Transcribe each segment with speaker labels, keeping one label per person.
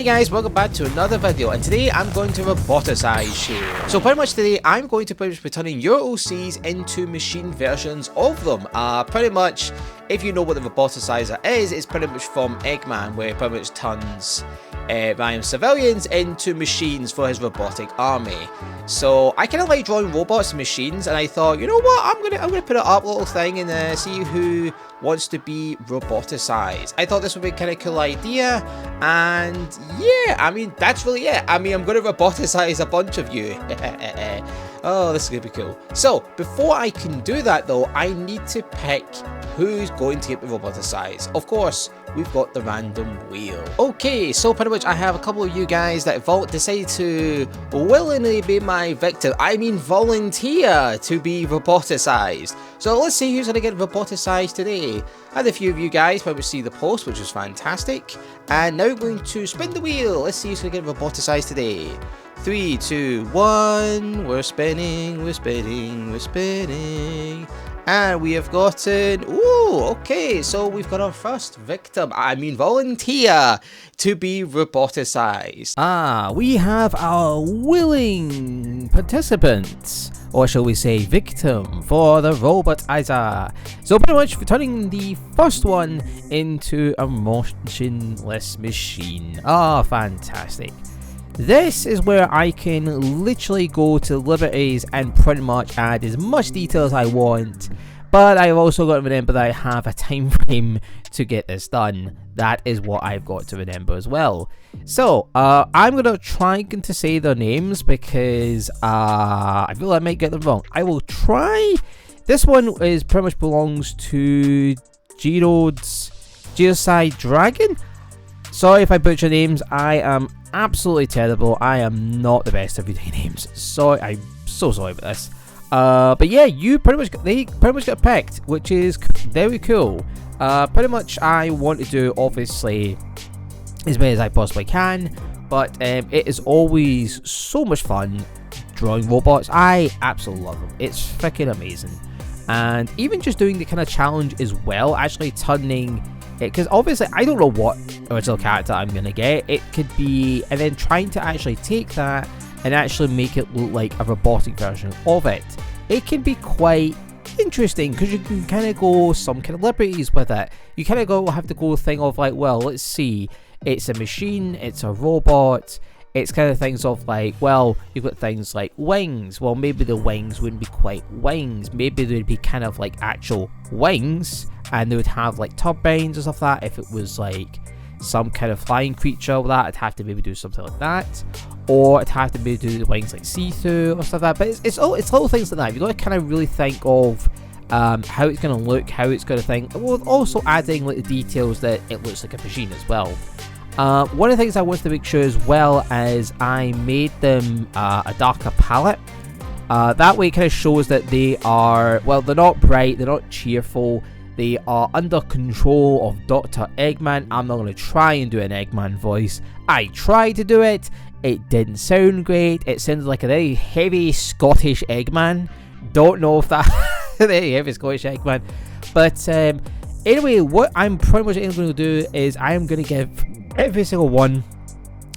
Speaker 1: Hey guys, welcome back to another video, and today I'm going to roboticize you. So pretty much today I'm going to be turning your OCs into machine versions of them. Pretty much, if you know what the roboticizer is, it's pretty much from Eggman, where it pretty much turns random civilians into machines for his robotic army. So I kind of like drawing robots and machines, and I thought, you know what, I'm gonna put it up a little thing and see who wants to be roboticized. I thought this would be kind of cool idea, and yeah, I mean that's really it. I mean I'm gonna roboticize a bunch of you. Oh, this is gonna be cool. So before I can do that though, I need to pick who's going to get the roboticized. Of course, we've got the random wheel. Okay, so pretty much I have a couple of you guys that decided to willingly be my victim. I mean volunteer to be roboticized. So let's see who's gonna get roboticized today. I had a few of you guys probably see the post, which was fantastic. And now we're going to spin the wheel. Let's see who's gonna get roboticized today. 3, 2, 1. We're spinning, we're spinning, we're spinning. And we have gotten, ooh, okay, so we've got our first victim, volunteer, to be roboticized.
Speaker 2: We have our willing participant, or shall we say victim, for the robotizer. So pretty much turning the first one into a motionless machine. Fantastic. This is where I can literally go to liberties and pretty much add as much detail as I want, but I've also got to remember that I have a time frame to get this done. That is what I've got to remember as well. So I'm going to try to say their names because I feel I might get them wrong. I will try. This one is pretty much belongs to Geoside Dragon. Sorry if I butcher names. I am absolutely terrible. I am not the best at reading names. Sorry, I'm so sorry about this. But yeah, they pretty much got picked, which is very cool. Pretty much I want to do obviously as many as I possibly can, but it is always so much fun drawing robots. I absolutely love them. It's freaking amazing. And even just doing the kind of challenge as well, actually turning because obviously I don't know what original character I'm gonna get. It could be, and then trying to actually take that and actually make it look like a robotic version of it. It can be quite interesting because you can kind of go some kind of liberties with it. You kind of have to go thing of like, well, let's see, it's a machine, it's a robot. It's kind of things of like, well, you've got things like wings. Well, maybe the wings wouldn't be quite wings. Maybe they'd be kind of like actual wings, and they would have like turbines and stuff like that. If it was like some kind of flying creature or that, I'd have to maybe do something like that. Or I'd have to maybe do the wings like see-through or stuff like that. But it's little things like that. You've got to kind of really think of how it's going to look, how it's going to think. Well, also adding like the details that it looks like a machine as well. One of the things I wanted to make sure as well is I made them a darker palette. That way it kind of shows that they are, well, they're not bright, they're not cheerful, they are under control of Dr. Eggman. I'm not going to try and do an Eggman voice. I tried to do it, it didn't sound great, it sounded like a very heavy Scottish Eggman. Don't know if that very heavy Scottish Eggman. But anyway, what I'm pretty much going to do is I am going to give every single one,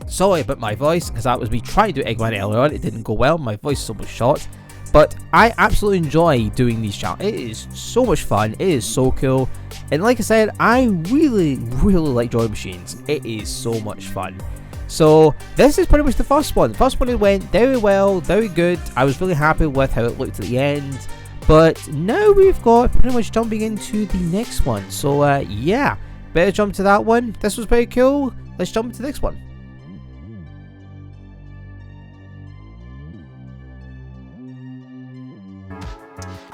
Speaker 2: sorry about my voice because that was me trying to do Eggman earlier on. It didn't go well, my voice is so much short, but I absolutely enjoy doing these challenges. It is so much fun, it is so cool, and like I said, I really like drawing machines. It is so much fun. So this is pretty much the first one. The first one, it went very well, very good. I was really happy with how it looked at the end, but now we've got pretty much jumping into the next one. So yeah, better jump to that one. This was pretty cool. Let's jump into the next one.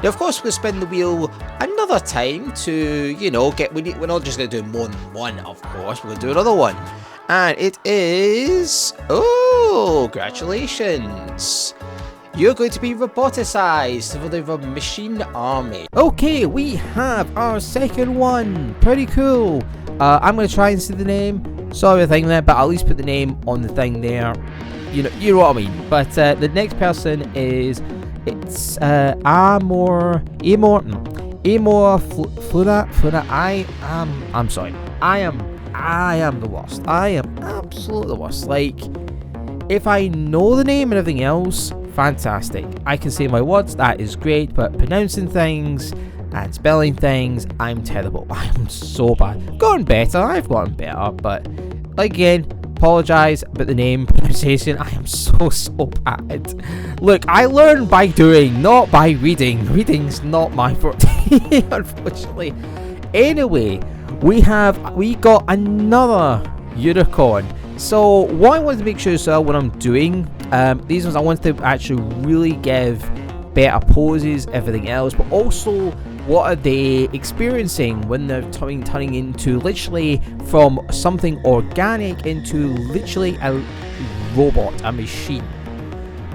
Speaker 1: Now, of course, we'll spin the wheel another time to, you know, we're not just going to do more than one, of course. We're going to do another one. And it is, oh, congratulations. You're going to be roboticized for the machine army.
Speaker 2: Okay, we have our second one. Pretty cool. I'm going to try and see the name. Sorry, the thing there, but I'll at least put the name on the thing there. You know what I mean. But the next person is, it's Fluna. I'm sorry. I am I am the worst. I am absolutely the worst. Like, if I know the name and everything else, fantastic. I can say my words, that is great, but pronouncing things and spelling things, I'm terrible. I'm so bad. Gotten better, I've gotten better, but again, apologise about the name pronunciation. I am so bad. Look, I learn by doing, not by reading. Reading's not my forte, unfortunately. Anyway, we got another unicorn. So what I wanted to make sure as well when I'm doing these ones, I wanted to actually really give better poses, everything else, but also what are they experiencing when they're turning into literally from something organic into literally a robot, a machine.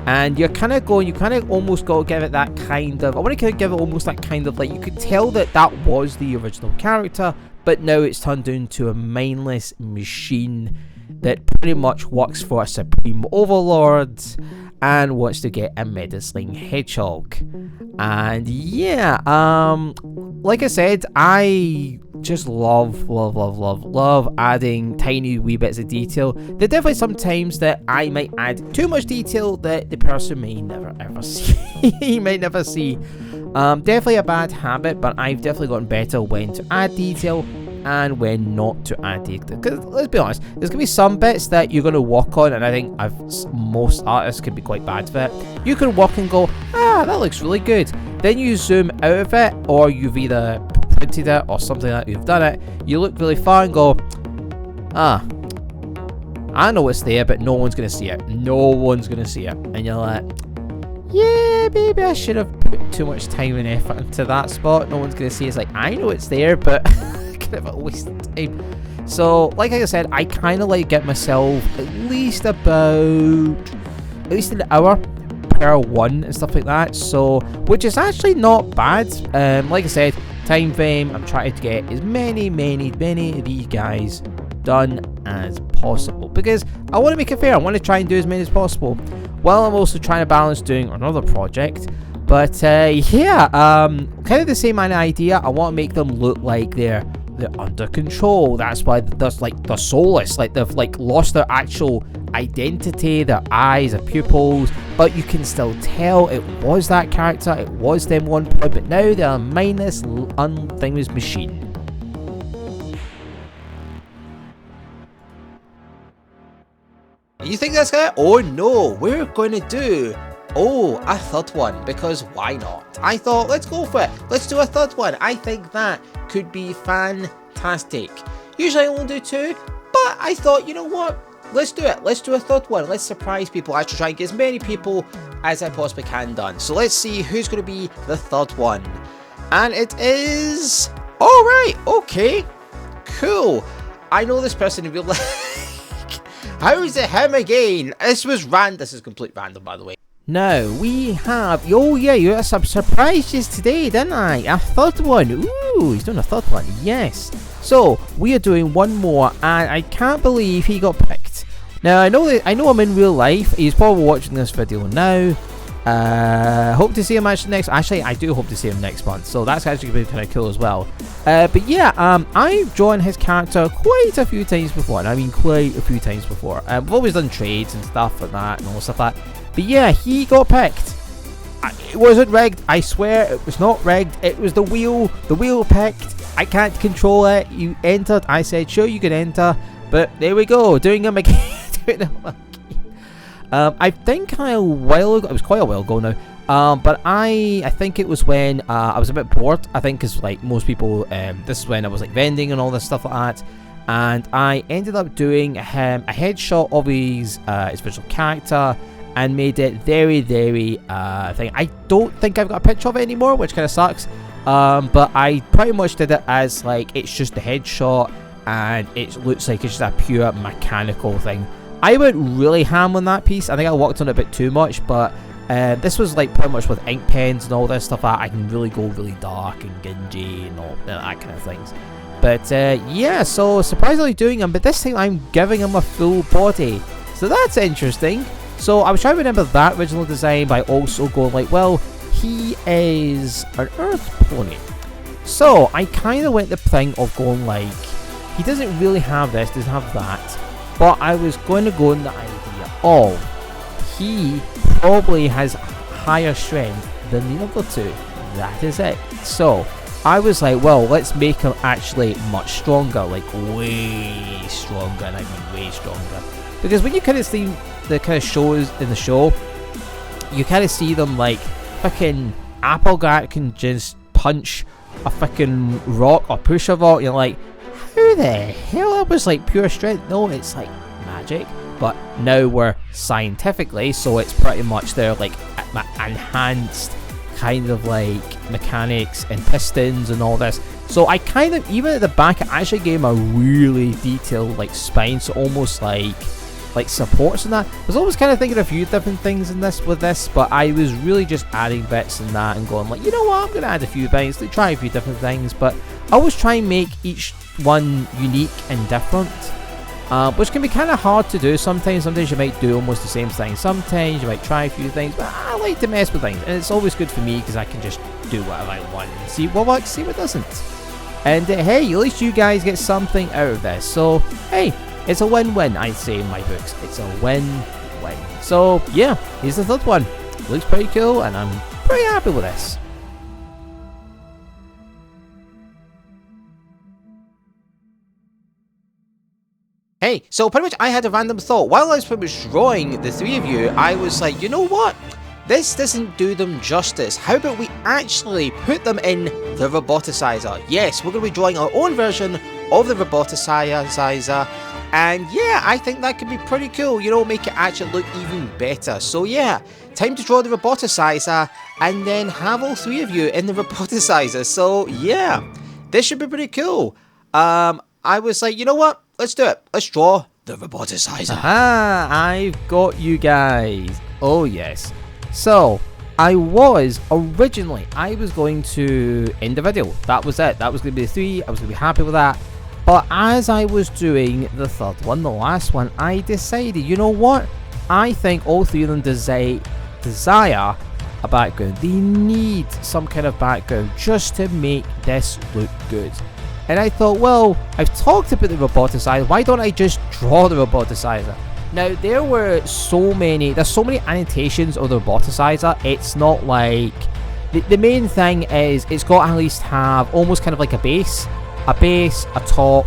Speaker 2: And you kind of almost got to give it that kind of, I want to kind of give it almost that kind of, like, you could tell that was the original character, but now it's turned into a mindless machine that pretty much works for a supreme overlord and wants to get a meddling hedgehog. And yeah, like I said, I just love adding tiny wee bits of detail. There are definitely some times that I might add too much detail that the person may never ever see. He may never see. Definitely a bad habit, but I've definitely gotten better when to add detail and when not to add detail. Because let's be honest, there's going to be some bits that you're going to work on, and I think most artists can be quite bad for it. You can work and go, that looks really good. Then you zoom out of it, or you've either printed it or something like that, you've done it. You look really far and go, I know it's there, but no one's going to see it. No one's going to see it. And you're like, yeah, maybe I should have put too much time and effort into that spot. No one's going to see it. It's like, I know it's there, but kind of a waste of time. So, like I said, I kind of like get myself at least an hour per one and stuff like that. So, which is actually not bad. Like I said, time frame, I'm trying to get as many of these guys done as possible, because I want to make it fair. I want to try and do as many as possible, while I'm also trying to balance doing another project. But yeah, kind of the same idea. I want to make them look like they're under control. That's why there's like they're soulless, like they've like lost their actual identity, their eyes, their pupils, but you can still tell it was that character, it was them one point, but now they're a mindless, unthingous machine.
Speaker 1: You think that's it? Oh no, we're going to do a third one, because why not? I thought, let's go for it. Let's do a third one. I think that could be fantastic. Usually I only do two, but I thought, you know what? Let's do it. Let's do a third one. Let's surprise people. I should try and get as many people as I possibly can done. So let's see who's going to be the third one. And it is... Alright, okay. Cool. I know this person in real life. How is it him again? This was random. This is complete random, by the way.
Speaker 2: Now we have, oh yeah, you had some surprises today, didn't I? A third one. Ooh, he's doing a third one. Yes. So we are doing one more, and I can't believe he got picked. Now I know him in real life. He's probably watching this video now. Hope to see him actually I do hope to see him next month, so that's actually going to be kind of cool as well. But yeah, I've drawn his character quite a few times before, and I mean quite a few times before. We've always done trades and stuff like that and all stuff like that. But yeah, he got picked. It wasn't rigged, I swear it was not rigged. It was the wheel picked. I can't control it. You entered, I said sure you can enter, but there we go, doing him again. I think a while ago, it was quite a while ago now, but I think it was when I was a bit bored, I think, because like most people, this is when I was like vending and all this stuff like that, and I ended up doing him a headshot of his visual character and made it very thing. I don't think I've got a picture of it anymore, which kind of sucks, but I pretty much did it as like it's just a headshot and it looks like it's just a pure mechanical thing. I went really ham on that piece. I think I worked on it a bit too much, but this was like pretty much with ink pens and all this stuff. I can really go really dark and dingy and all that kind of things. But yeah, so surprisingly doing him, but this time I'm giving him a full body. So that's interesting. So I was trying to remember that original design by also going like, well, he is an earth pony. So I kind of went the thing of going like, he doesn't really have this, doesn't have that. But I was going to go in the idea of he probably has higher strength than the other two. That is it. So I was like, well, let's make him actually much stronger, like way stronger, and I mean way stronger. Because when you kind of see the kind of shows in the show, you kind of see them like fucking Applegat can just punch a fucking rock or push a rock. You're like, how the hell? That was like pure strength. No, it's like magic. But now we're scientifically, so it's pretty much their like enhanced kind of like mechanics and pistons and all this. So I kind of, even at the back, I actually gave him a really detailed like spine, so almost like supports and that. I was always kind of thinking a few different things in this with this, but I was really just adding bits in that and going like, you know what, I'm going to add a few things, to try a few different things, but I always try and make each one unique and different, which can be kind of hard to do sometimes. Sometimes you might do almost the same thing, sometimes you might try a few things, but I like to mess with things, and it's always good for me because I can just do whatever I want and see what works, see what doesn't. And hey, at least you guys get something out of this, so hey, it's a win-win, I say in my books. It's a win-win. So yeah, here's the third one. Looks pretty cool, and I'm pretty happy with this.
Speaker 1: Hey, so pretty much I had a random thought. While I was pretty much drawing the three of you, I was like, you know what? This doesn't do them justice. How about we actually put them in the Roboticizer? Yes, we're going to be drawing our own version of the Roboticizer. And yeah, I think that could be pretty cool, you know, make it actually look even better. So yeah, time to draw the Roboticizer and then have all three of you in the Roboticizer. So yeah, this should be pretty cool. I was like, you know what? Let's do it. Let's draw the Roboticizer.
Speaker 2: Aha, I've got you guys. Oh yes. So, I was going to end the video. That was it. That was going to be the three. I was going to be happy with that. But as I was doing the third one, the last one, I decided, you know what? I think all three of them desire a background. They need some kind of background just to make this look good. And I thought, well, I've talked about the Roboticizer. Why don't I just draw the Roboticizer? Now, there's so many annotations of the Roboticizer. It's not like... The main thing is it's got to at least have almost kind of like a base, a top,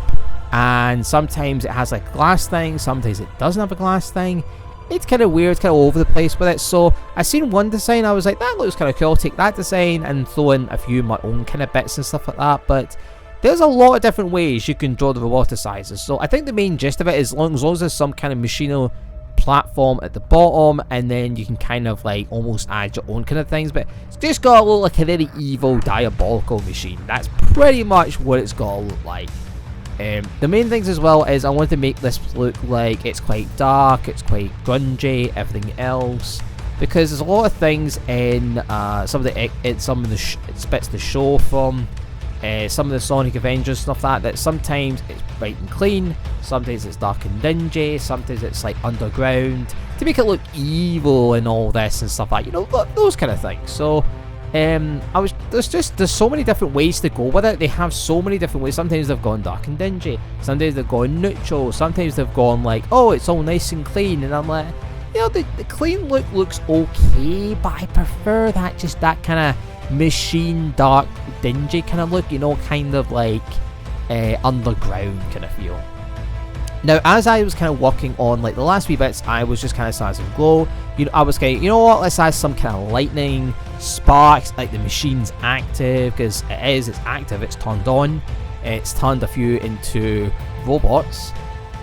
Speaker 2: and sometimes it has like a glass thing, sometimes it doesn't have a glass thing. It's kind of weird, kind of all over the place with it. So I seen one design, I was like, that looks kind of cool, I'll take that design and throw in a few of my own kind of bits and stuff like that. But there's a lot of different ways you can draw the Roboticizers. So I think the main gist of it is as long as there's some kind of machinal platform at the bottom, and then you can kind of like almost add your own kind of things, but it's just got to look like a very evil, diabolical machine. That's pretty much what it's got to look like. The main things as well is I want to make this look like it's quite dark, it's quite grungy, everything else, because there's a lot of things in some of the bits the show from some of the Sonic Avengers stuff that sometimes it's bright and clean, sometimes it's dark and dingy, sometimes it's like underground to make it look evil and all this and stuff like, you know, those kind of things. So there's so many different ways to go with it. They have so many different ways. Sometimes they've gone dark and dingy, sometimes they've gone neutral, sometimes they've gone like, oh, it's all nice and clean, and I'm like, you know, the clean look looks okay, but I prefer that kind of machine dark dingy kind of look, you know, kind of like underground kind of feel. Now, as I was kind of working on like the last few bits, I was just kind of starting to glow. You know, I was kind of, you know what, let's add some kind of lightning, sparks, like the machine's active, because it's active, it's turned on, it's turned a few into robots.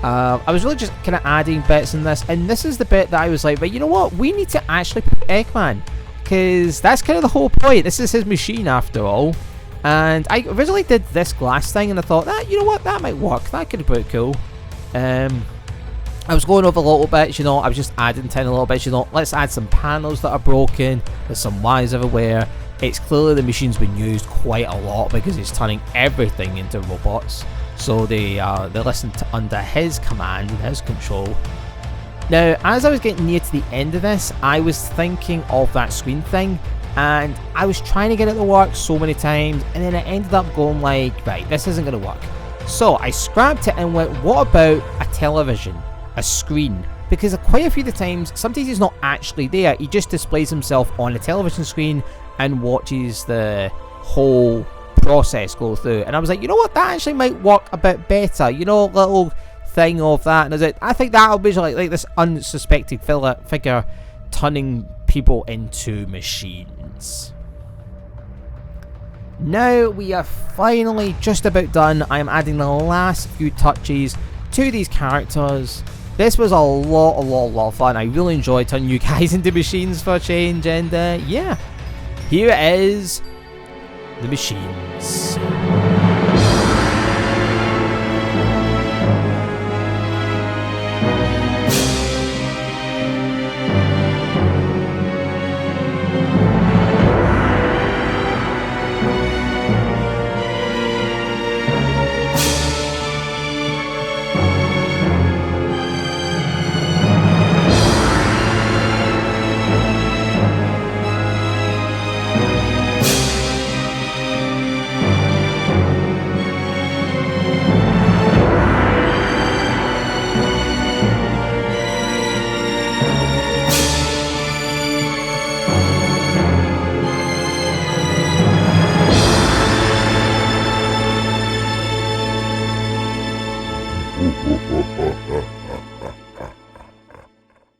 Speaker 2: I was really just kind of adding bits in this, and this is the bit that I was like, but you know what, we need to actually put Eggman, because that's kind of the whole point. This is his machine after all. And I originally did this glass thing, and I thought, that, you know what, that might work, that could be pretty cool. I was going over little bits, you know, I was just adding to a little bit, you know, let's add some panels that are broken, there's some wires everywhere. It's clearly the machine's been used quite a lot because he's turning everything into robots. So they listen to under his command and his control. Now, as I was getting near to the end of this, I was thinking of that screen thing, and I was trying to get it to work so many times, and then I ended up going like, right, this isn't going to work. So I scrapped it and went, what about a television, a screen? Because quite a few of the times, sometimes he's not actually there, he just displays himself on a television screen and watches the whole process go through. And I was like, you know what, that actually might work a bit better, you know, little thing of that. And I think that'll be like this unsuspected figure turning people into machines. Now we are finally just about done. I am adding the last few touches to these characters. This was a lot of fun. I really enjoyed turning you guys into machines for a change. And yeah, here it is, the machines.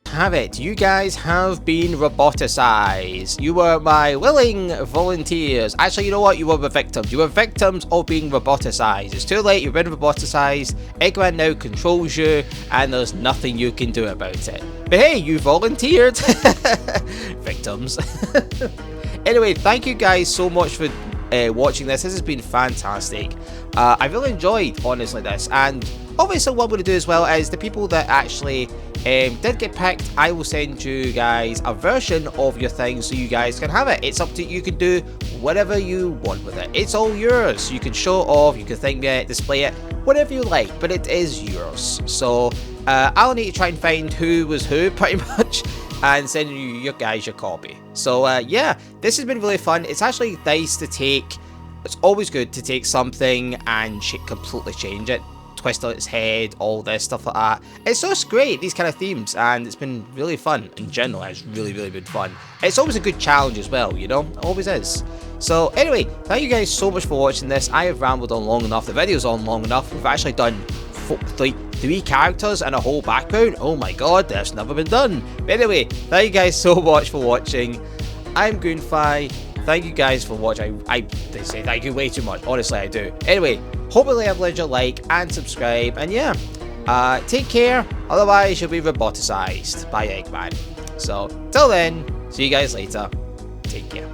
Speaker 2: Have it. You guys have been roboticized. You were my willing volunteers. Actually, you know what? You were the victims. You were victims of being roboticized. It's too late. You've been roboticized. Eggman now controls you, and there's nothing you can do about it. But hey, you volunteered. Victims. Anyway, thank you guys so much for watching this. This has been fantastic. I really enjoyed, honestly, this. And obviously what I'm going to do as well is the people that actually did get picked, I will send you guys a version of your thing so you guys can have it. It's up to you. You can do whatever you want with it. It's all yours. You can show it off, you can think it, display it, whatever you like, but it is yours. So I'll need to try and find who was who pretty much and send you guys your copy. So yeah, this has been really fun. It's actually nice to take, it's always good to take something and completely change it, twist on its head, all this stuff like that. It's just great, these kind of themes, and it's been really fun in general. It's really been fun. It's always a good challenge as well, you know, it always is. So anyway, thank you guys so much for watching this. I have rambled on long enough, the video's on long enough. We've actually done like 3 characters and a whole background. Oh my god, that's never been done. But anyway, thank you guys so much for watching. I'm GreenFly. Thank you guys for watching. I say thank you way too much. Honestly, I do. Anyway, hopefully I've led you like and subscribe. And yeah, take care. Otherwise, you'll be roboticized by Eggman. So, till then, see you guys later. Take care.